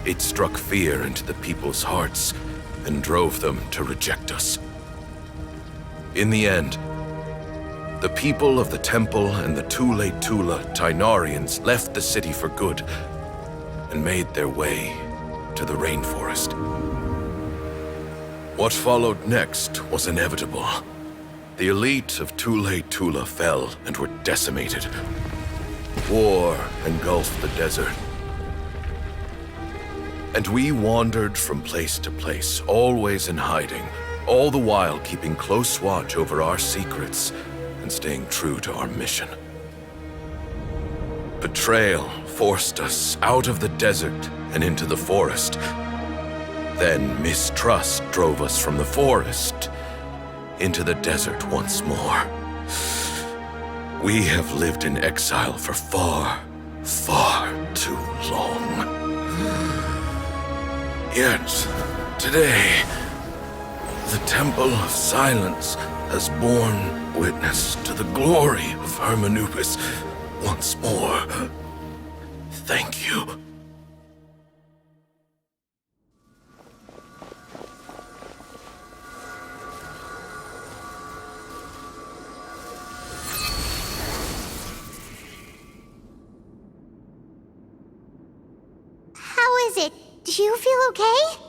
It struck fear into the people's hearts and drove them to reject us. In the end, the people of the temple and the Tule Tula Tainarians left the city for good and made their way to the rainforest. What followed next was inevitable. The elite of Tule Tula fell and were decimated. War engulfed the desert. And we wandered from place to place, always in hiding, all the while keeping close watch over our secrets and staying true to our mission. Betrayal forced us out of the desert and into the forest. Then mistrust drove us from the forest into the desert once more. We have lived in exile for far, far too long. Yet, today, the Temple of Silence has borne witness to the glory of Hermanupus once more. Thank you. How is it? Do you feel okay?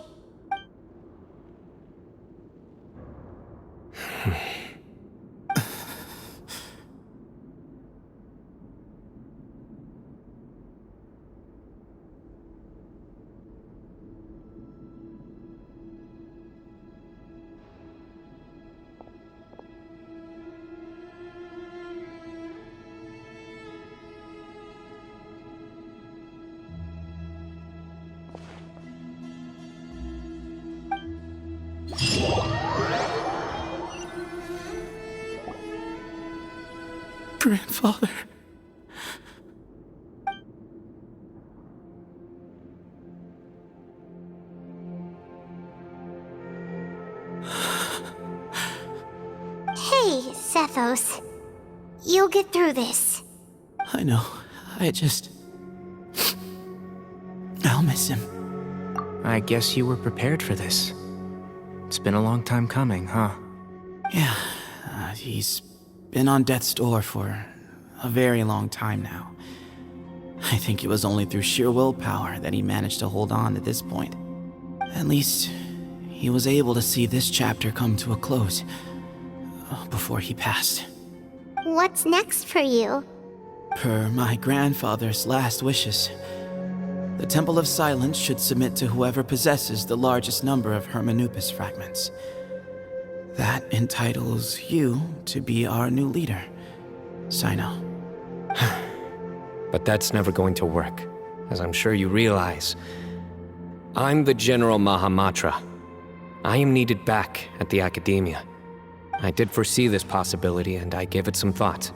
Grandfather. Hey, Sethos. You'll get through this. I know. I'll miss him. I guess you were prepared for this. It's been a long time coming, huh? Yeah, he's been on death's door for a very long time now. I think it was only through sheer willpower that he managed to hold on to this point. At least, he was able to see this chapter come to a close before he passed. What's next for you? Per my grandfather's last wishes, the Temple of Silence should submit to whoever possesses the largest number of Hermanupus fragments. That entitles you to be our new leader, Sino. But that's never going to work, as I'm sure you realize. I'm the General Mahamatra. I am needed back at the Academia. I did foresee this possibility, and I gave it some thought.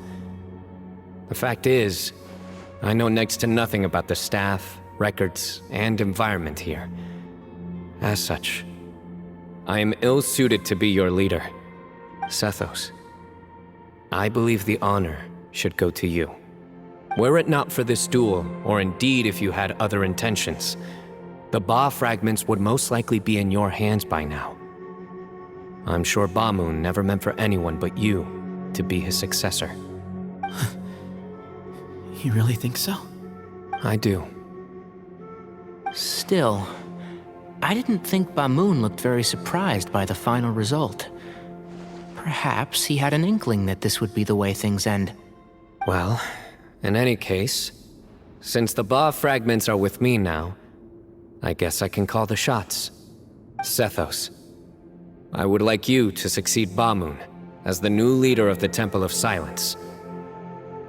The fact is, I know next to nothing about the staff, records, and environment here. As such, I am ill-suited to be your leader, Sethos. I believe the honor should go to you. Were it not for this duel, or indeed if you had other intentions, the Ba fragments would most likely be in your hands by now. I'm sure Bamun never meant for anyone but you to be his successor. You really think so? I do. Still, I didn't think Bamun looked very surprised by the final result. Perhaps he had an inkling that this would be the way things end. Well, in any case, since the Ba fragments are with me now, I guess I can call the shots. Sethos, I would like you to succeed Bamun as the new leader of the Temple of Silence.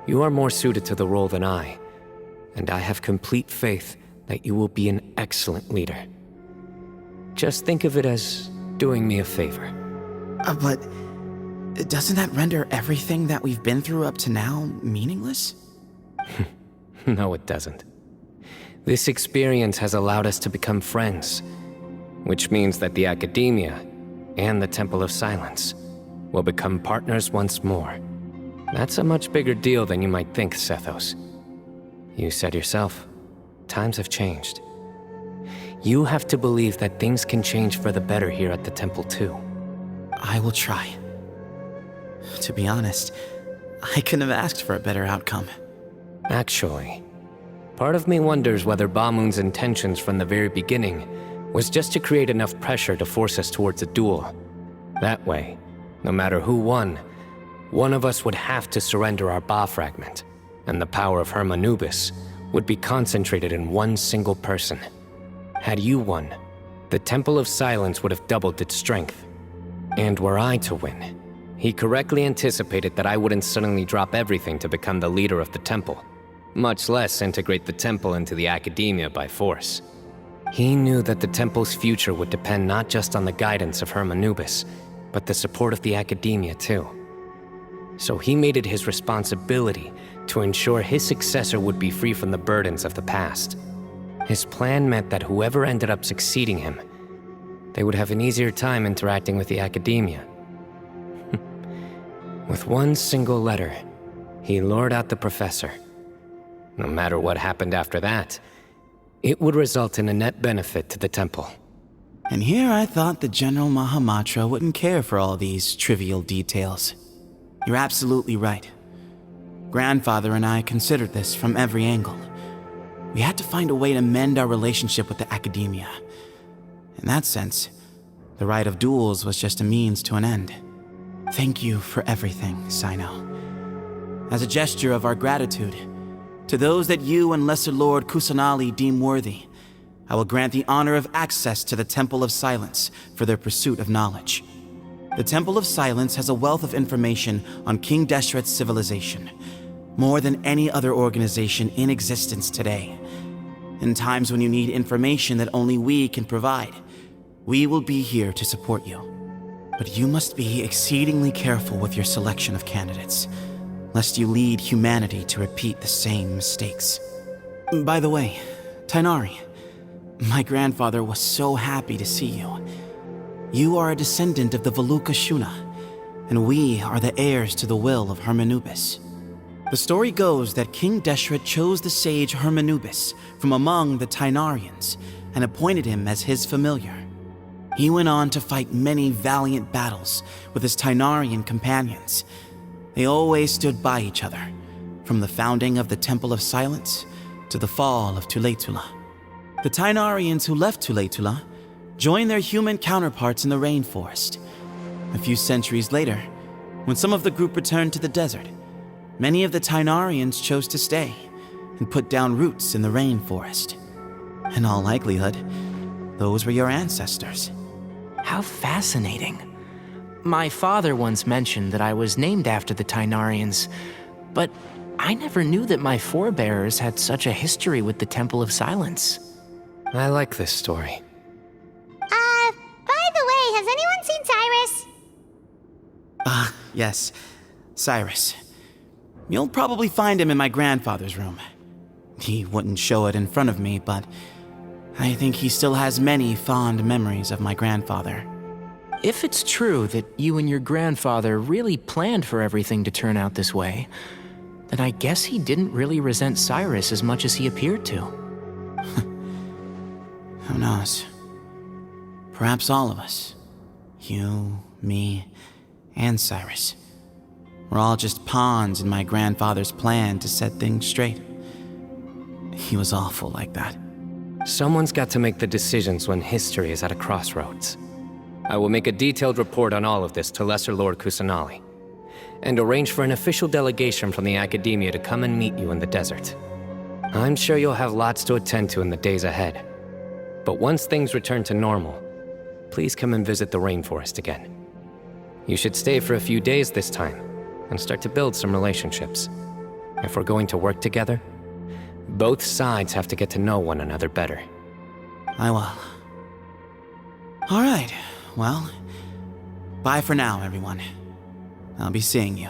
You are more suited to the role than I, and I have complete faith that you will be an excellent leader. Just think of it as doing me a favor. But doesn't that render everything that we've been through up to now meaningless? No, it doesn't. This experience has allowed us to become friends, which means that the Academia and the Temple of Silence will become partners once more. That's a much bigger deal than you might think, Sethos. You said yourself, times have changed. You have to believe that things can change for the better here at the temple too. I will try. To be honest, I couldn't have asked for a better outcome. Actually, part of me wonders whether Bamoon's intentions from the very beginning was just to create enough pressure to force us towards a duel. That way, no matter who won, one of us would have to surrender our Ba fragment, and the power of Hermanubis would be concentrated in one single person. Had you won, the Temple of Silence would have doubled its strength. And were I to win, he correctly anticipated that I wouldn't suddenly drop everything to become the leader of the temple, much less integrate the temple into the academia by force. He knew that the temple's future would depend not just on the guidance of Hermanubis, but the support of the academia too. So he made it his responsibility to ensure his successor would be free from the burdens of the past. His plan meant that whoever ended up succeeding him, they would have an easier time interacting with the academia. With one single letter, he lured out the professor. No matter what happened after that, it would result in a net benefit to the temple. And here I thought the General Mahamatra wouldn't care for all these trivial details. You're absolutely right. Grandfather and I considered this from every angle. We had to find a way to mend our relationship with the academia. In that sense, the right of duels was just a means to an end. Thank you for everything, Sino. As a gesture of our gratitude, to those that you and Lesser Lord Kusanali deem worthy, I will grant the honor of access to the Temple of Silence for their pursuit of knowledge. The Temple of Silence has a wealth of information on King Deshret's civilization, more than any other organization in existence today. In times when you need information that only we can provide, we will be here to support you. But you must be exceedingly careful with your selection of candidates, lest you lead humanity to repeat the same mistakes. By the way, Tainari, my grandfather was so happy to see you. You are a descendant of the Veluca Shuna, and we are the heirs to the will of Hermanubis. The story goes that King Deshret chose the sage Hermanubis from among the Tainarians and appointed him as his familiar. He went on to fight many valiant battles with his Tainarian companions. They always stood by each other, from the founding of the Temple of Silence to the fall of Tuletula. The Tainarians who left Tuletula joined their human counterparts in the rainforest. A few centuries later, when some of the group returned to the desert, many of the Tainarians chose to stay and put down roots in the rainforest. In all likelihood, those were your ancestors. How fascinating. My father once mentioned that I was named after the Tainarians, but I never knew that my forebears had such a history with the Temple of Silence. I like this story. By the way, has anyone seen Cyrus? Yes, Cyrus. You'll probably find him in my grandfather's room. He wouldn't show it in front of me, but I think he still has many fond memories of my grandfather. If it's true that you and your grandfather really planned for everything to turn out this way, then I guess he didn't really resent Cyrus as much as he appeared to. Who knows? Perhaps all of us. You, me, and Cyrus. We're all just pawns in my grandfather's plan to set things straight. He was awful like that. Someone's got to make the decisions when history is at a crossroads. I will make a detailed report on all of this to Lesser Lord Kusanali, and arrange for an official delegation from the academia to come and meet you in the desert. I'm sure you'll have lots to attend to in the days ahead. But once things return to normal, please come and visit the rainforest again. You should stay for a few days this time, and start to build some relationships. If we're going to work together, both sides have to get to know one another better. I will. All right, well, bye for now, everyone. I'll be seeing you.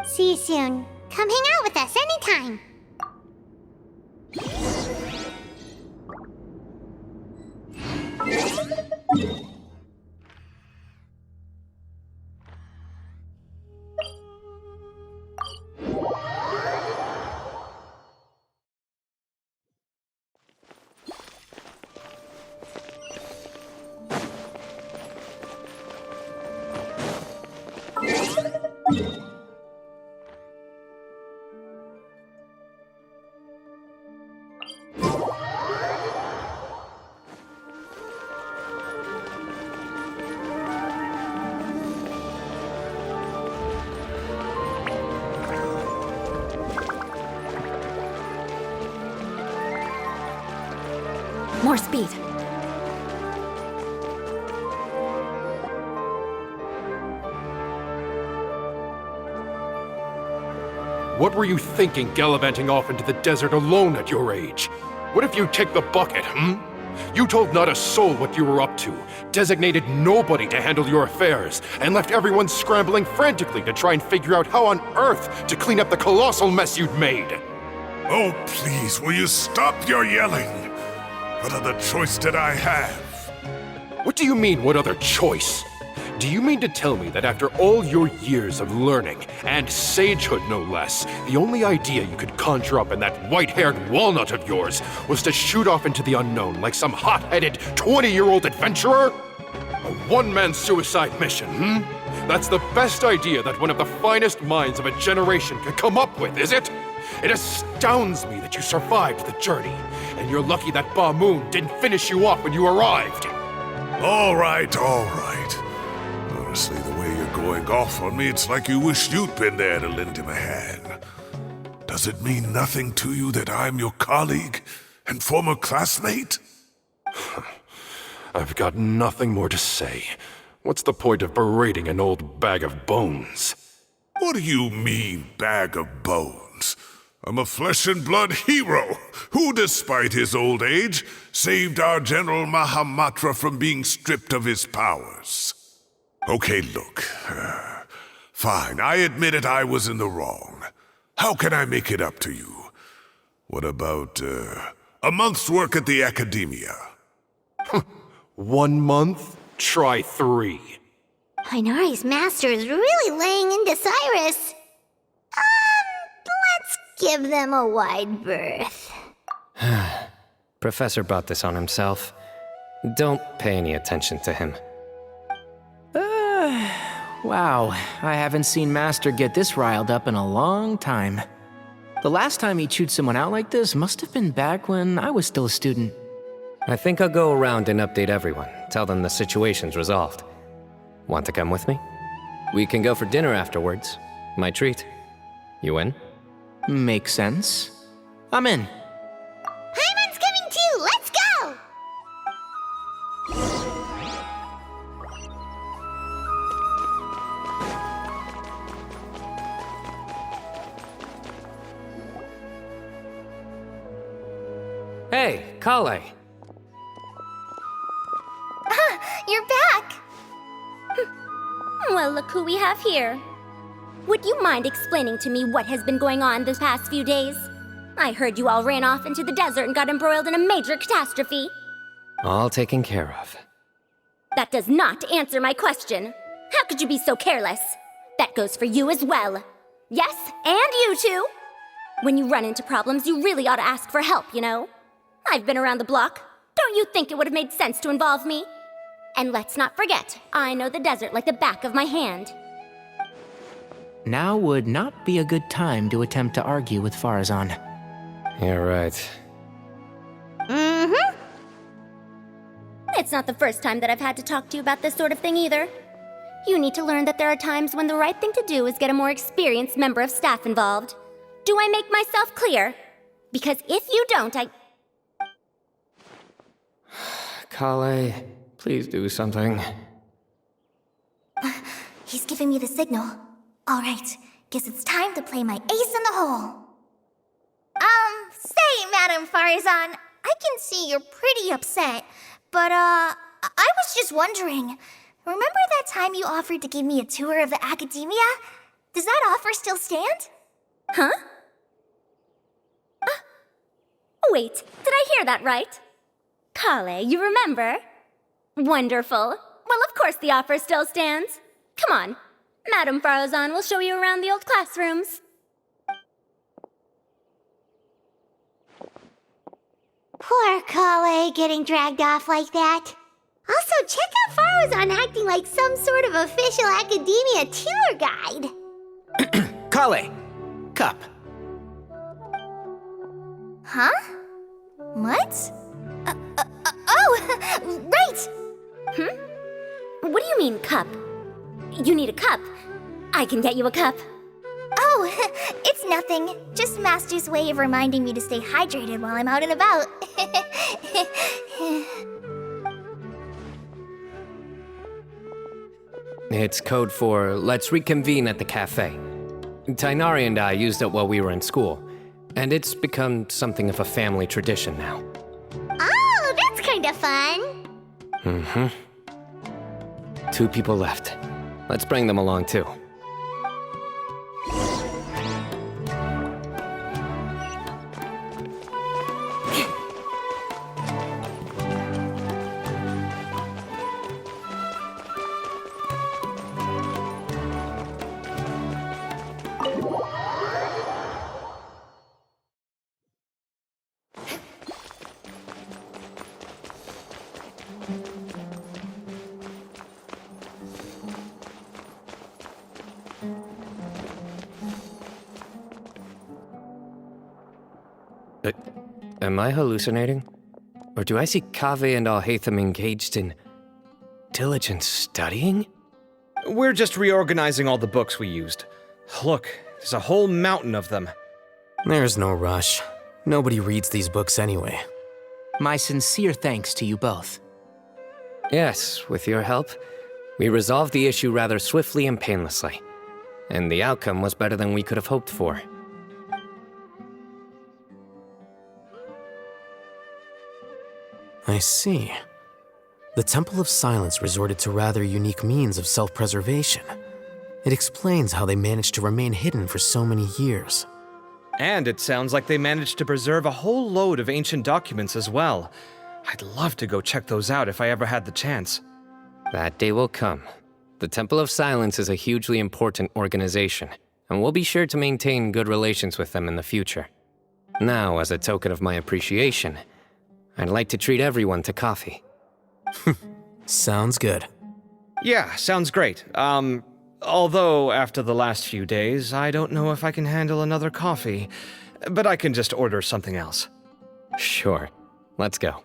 See you soon. Come hang out with us anytime. More speed. What were you thinking gallivanting off into the desert alone at your age? What if you kicked the bucket, You told not a soul what you were up to, designated nobody to handle your affairs, and left everyone scrambling frantically to try and figure out how on earth to clean up the colossal mess you'd made. Oh, please, will you stop your yelling? What other choice did I have? What do you mean, what other choice? Do you mean to tell me that after all your years of learning, and sagehood no less, the only idea you could conjure up in that white-haired walnut of yours was to shoot off into the unknown like some hot-headed 20-year-old adventurer? A one-man suicide mission, That's the best idea that one of the finest minds of a generation could come up with, is it? It astounds me that you survived the journey, and you're lucky that Ba Moon didn't finish you off when you arrived. All right, all right. Honestly, the way you're going off on me, it's like you wished you'd been there to lend him a hand. Does it mean nothing to you that I'm your colleague and former classmate? I've got nothing more to say. What's the point of berating an old bag of bones? What do you mean, bag of bones? I'm a flesh and blood hero who, despite his old age, saved our General Mahamatra from being stripped of his powers. Okay, look. Fine, I admit it, I was in the wrong. How can I make it up to you? What about, a month's work at the Academia? 1 month? Try 3. Inari's master is really laying into Cyrus. Let's give them a wide berth. Professor brought this on himself. Don't pay any attention to him. Wow, I haven't seen Master get this riled up in a long time. The last time he chewed someone out like this must have been back when I was still a student. I think I'll go around and update everyone. Tell them the situation's resolved. Want to come with me? We can go for dinner afterwards. My treat. You in? Makes sense. I'm in. Paimon's coming too! Let's go! Hey, Kale. You're back! Well, look who we have here. Would you mind explaining to me what has been going on this past few days? I heard you all ran off into the desert and got embroiled in a major catastrophe. All taken care of. That does not answer my question. How could you be so careless? That goes for you as well. Yes, and you too. When you run into problems, you really ought to ask for help, you know? I've been around the block. Don't you think it would have made sense to involve me? And let's not forget, I know the desert like the back of my hand. Now would not be a good time to attempt to argue with Farazan. You're right. Mm-hmm. It's not the first time that I've had to talk to you about this sort of thing either. You need to learn that there are times when the right thing to do is get a more experienced member of staff involved. Do I make myself clear? Because if you don't, Kale, please do something. He's giving me the signal. All right, guess it's time to play my ace in the hole. Say, Madam Farazan, I can see you're pretty upset, but, I was just wondering, remember that time you offered to give me a tour of the Academia? Does that offer still stand? Huh? Wait, did I hear that right? Kale, you remember? Wonderful. Well, of course the offer still stands. Come on. Madam Farazan will show you around the old classrooms. Poor Kale getting dragged off like that. Also, check out Farazan acting like some sort of official Academia tour guide. Kale! Cup. Huh? What? Oh, right! What do you mean, cup? You need a cup. I can get you a cup. Oh, it's nothing. Just Master's way of reminding me to stay hydrated while I'm out and about. It's code for let's reconvene at the cafe. Tainari and I used it while we were in school, and it's become something of a family tradition now. Oh, that's kind of fun. Mm-hmm. 2 people left. Let's bring them along too. Am I hallucinating? Or do I see Kaveh and Alhaitham engaged in diligent studying? We're just reorganizing all the books we used. Look, there's a whole mountain of them. There's no rush. Nobody reads these books anyway. My sincere thanks to you both. Yes, with your help, we resolved the issue rather swiftly and painlessly. And the outcome was better than we could have hoped for. I see. The Temple of Silence resorted to rather unique means of self-preservation. It explains how they managed to remain hidden for so many years. And it sounds like they managed to preserve a whole load of ancient documents as well. I'd love to go check those out if I ever had the chance. That day will come. The Temple of Silence is a hugely important organization, and we'll be sure to maintain good relations with them in the future. Now, as a token of my appreciation, I'd like to treat everyone to coffee. Sounds good. Yeah, sounds great. Although after the last few days, I don't know if I can handle another coffee, but I can just order something else. Sure. Let's go.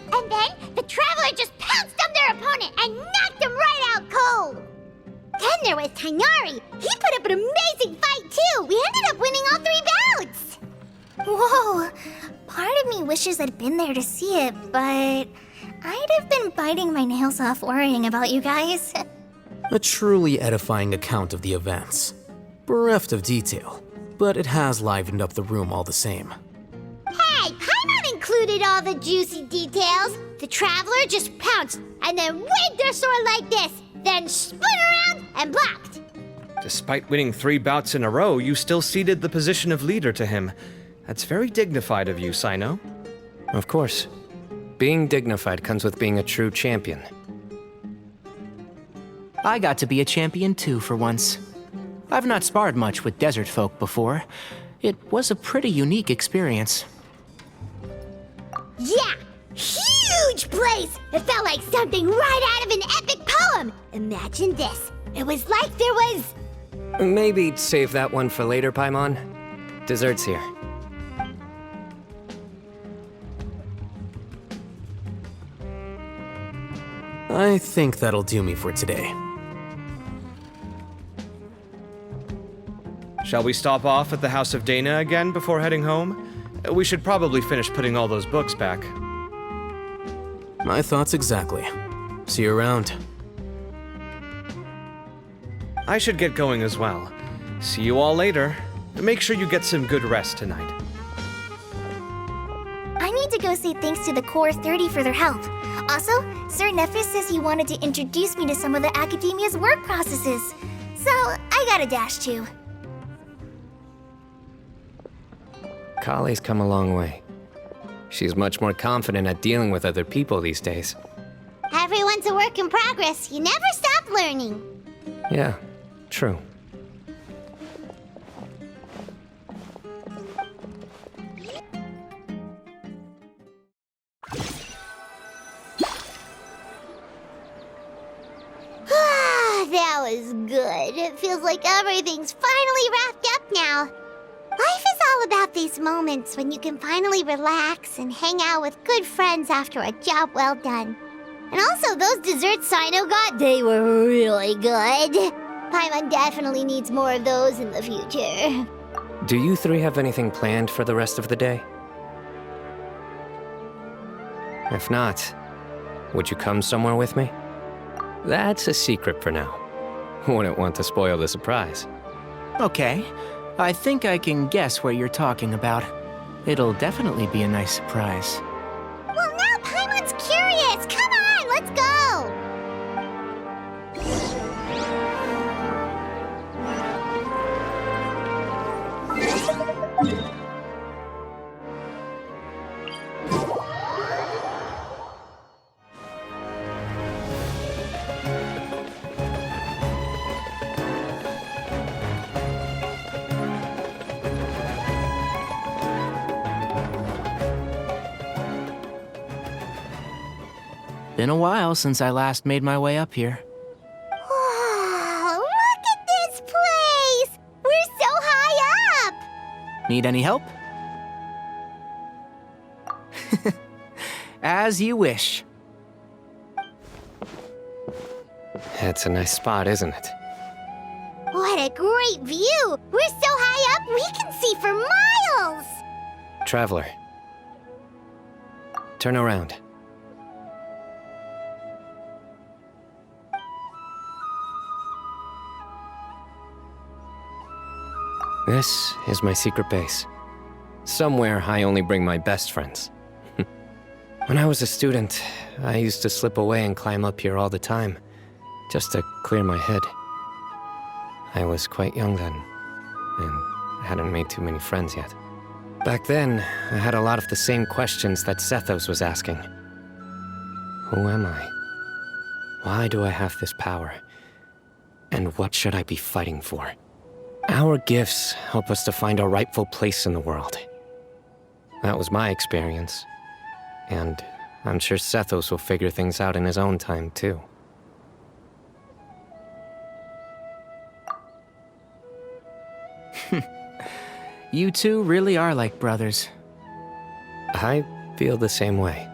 And then the Traveler just pounced on their opponent and knocked him right out cold. Then there was Tainari. He put up an amazing fight too. We ended up winning all 3 bouts. Whoa! Part of me wishes I'd been there to see it, but I'd have been biting my nails off worrying about you guys. A truly edifying account of the events. Bereft of detail, but it has livened up the room all the same. Hey, Paimon included all the juicy details. The Traveler just pounced and then waved their sword like this, then spun around and blocked. Despite winning 3 bouts in a row, you still ceded the position of leader to him. That's very dignified of you, Sino. Of course. Being dignified comes with being a true champion. I got to be a champion too for once. I've not sparred much with desert folk before. It was a pretty unique experience. Yeah, huge place. It felt like something right out of an epic poem. Imagine this. It was like there was... Maybe save that one for later, Paimon. Dessert's here. I think that'll do me for today. Shall we stop off at the House of Dana again before heading home? We should probably finish putting all those books back. My thoughts exactly. See you around. I should get going as well. See you all later. Make sure you get some good rest tonight. I need to go say thanks to the Core 30 for their help. Also, Sir Nephis says he wanted to introduce me to some of the Academia's work processes. So, I gotta dash too. Kale's come a long way. She's much more confident at dealing with other people these days. Everyone's a work in progress. You never stop learning. Yeah, true. was good. It feels like everything's finally wrapped up now. Life is all about these moments when you can finally relax and hang out with good friends after a job well done. And also, those desserts Sino got, they were really good. Paimon definitely needs more of those in the future. Do you three have anything planned for the rest of the day? If not, would you come somewhere with me? That's a secret for now. Wouldn't want to spoil the surprise. Okay, I think I can guess what you're talking about. It'll definitely be a nice surprise. Well, now Paimon's curious. Come on, let's go. Been a while since I last made my way up here. Wow, look at this place! We're so high up! Need any help? As you wish. It's a nice spot, isn't it? What a great view! We're so high up, we can see for miles! Traveler. Turn around. This is my secret base. Somewhere I only bring my best friends. When I was a student, I used to slip away and climb up here all the time, just to clear my head. I was quite young then, and hadn't made too many friends yet. Back then, I had a lot of the same questions that Sethos was asking. Who am I? Why do I have this power? And what should I be fighting for? Our gifts help us to find our rightful place in the world. That was my experience. And I'm sure Sethos will figure things out in his own time, too. You two really are like brothers. I feel the same way.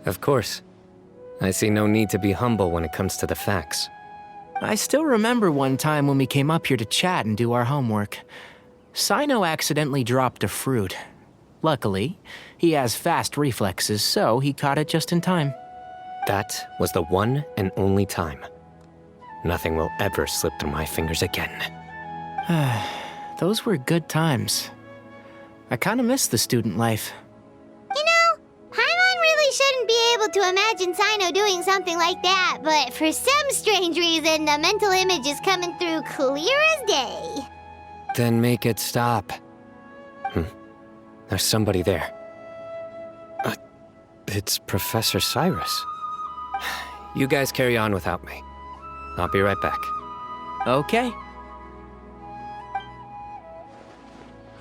Of course. I see no need to be humble when it comes to the facts. I still remember one time when we came up here to chat and do our homework. Sino accidentally dropped a fruit. Luckily, he has fast reflexes, so he caught it just in time. That was the one and only time. Nothing will ever slip through my fingers again. Those were good times. I kinda miss the student life. You know, Paimon really shouldn't be able to imagine Sino doing something like that, but for some strange reason, the mental image is coming through clear as day. Then make it stop. There's somebody there. It's Professor Cyrus. You guys carry on without me. I'll be right back. Okay.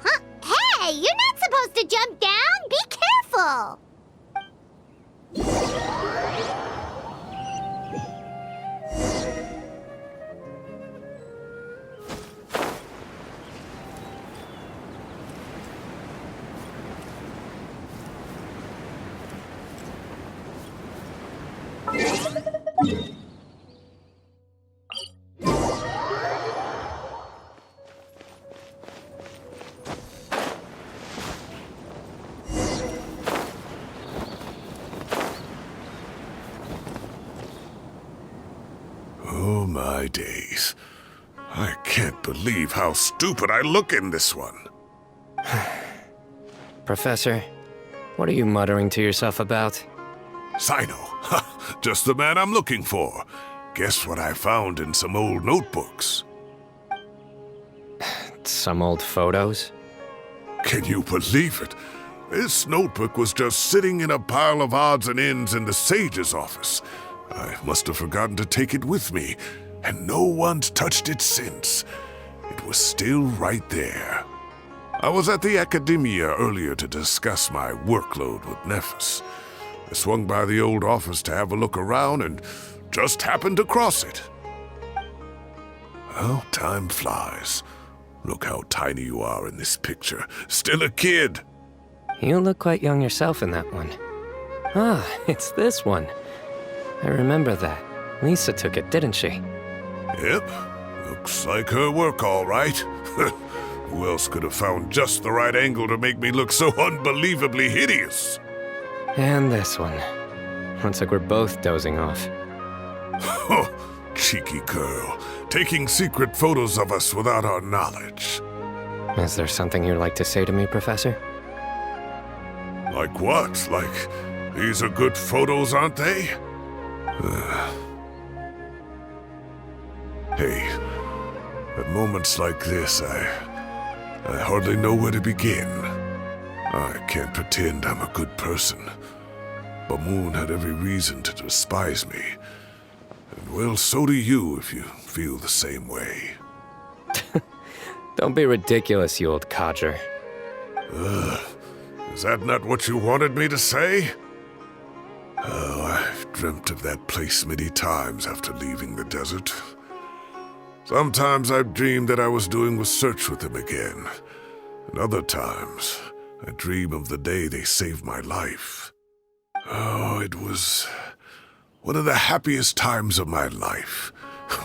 Huh? Hey, you're not supposed to jump down! Be careful! Oh my days. I can't believe how stupid I look in this one. Professor, what are you muttering to yourself about? Sino, just the man I'm looking for. Guess what I found in some old notebooks? Some old photos? Can you believe it? This notebook was just sitting in a pile of odds and ends in the sage's office. I must have forgotten to take it with me, and no one's touched it since. It was still right there. I was at the Academia earlier to discuss my workload with Nephis. I swung by the old office to have a look around and just happened to cross it. Well, time flies. Look how tiny you are in this picture. Still a kid. You look quite young yourself in that one. Ah, it's this one. I remember that. Lisa took it, didn't she? Yep. Looks like her work, all right. Who else could have found just the right angle to make me look so unbelievably hideous? And this one. Looks like we're both dozing off. Oh, cheeky girl. Taking secret photos of us without our knowledge. Is there something you'd like to say to me, Professor? Like what? Like, these are good photos, aren't they? Hey, at moments like this, I hardly know where to begin. I can't pretend I'm a good person. But Moon had every reason to despise me. And well, so do you if you feel the same way. Don't be ridiculous, you old codger. Is that not what you wanted me to say? Oh, I've dreamt of that place many times after leaving the desert. Sometimes I've dreamed that I was doing research with them again. And other times, I dream of the day they saved my life. Oh, it was one of the happiest times of my life.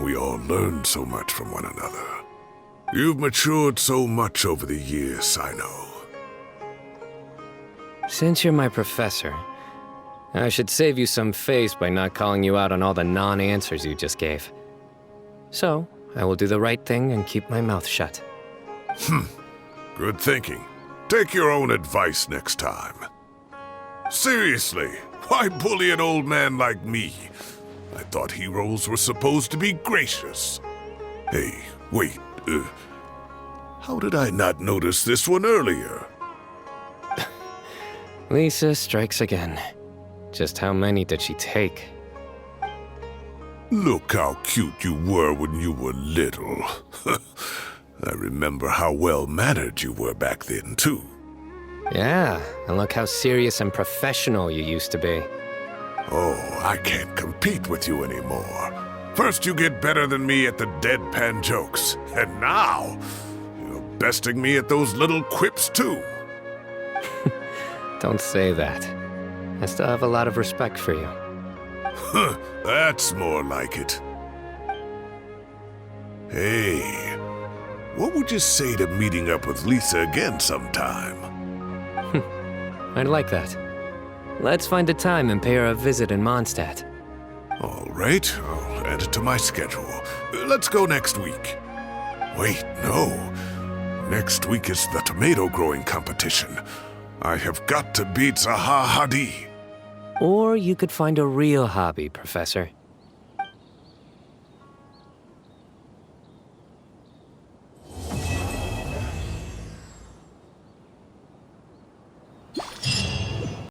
We all learned so much from one another. You've matured so much over the years, I know. Since you're my professor, I should save you some face by not calling you out on all the non-answers you just gave. So, I will do the right thing and keep my mouth shut. Good thinking. Take your own advice next time. Seriously, why bully an old man like me? I thought heroes were supposed to be gracious. Hey, wait, how did I not notice this one earlier? Lisa strikes again. Just how many did she take? Look how cute you were when you were little. I remember how well-mannered you were back then, too. Yeah, and look how serious and professional you used to be. Oh, I can't compete with you anymore. First you get better than me at the deadpan jokes, and now you're besting me at those little quips, too. Don't say that. I still have a lot of respect for you. That's more like it. Hey, what would you say to meeting up with Lisa again sometime? I'd like that. Let's find a time and pay her a visit in Mondstadt. All right, I'll add it to my schedule. Let's go next week. Wait, no. Next week is the tomato growing competition. I have got to beat Zaha Hadid. Or you could find a real hobby, Professor.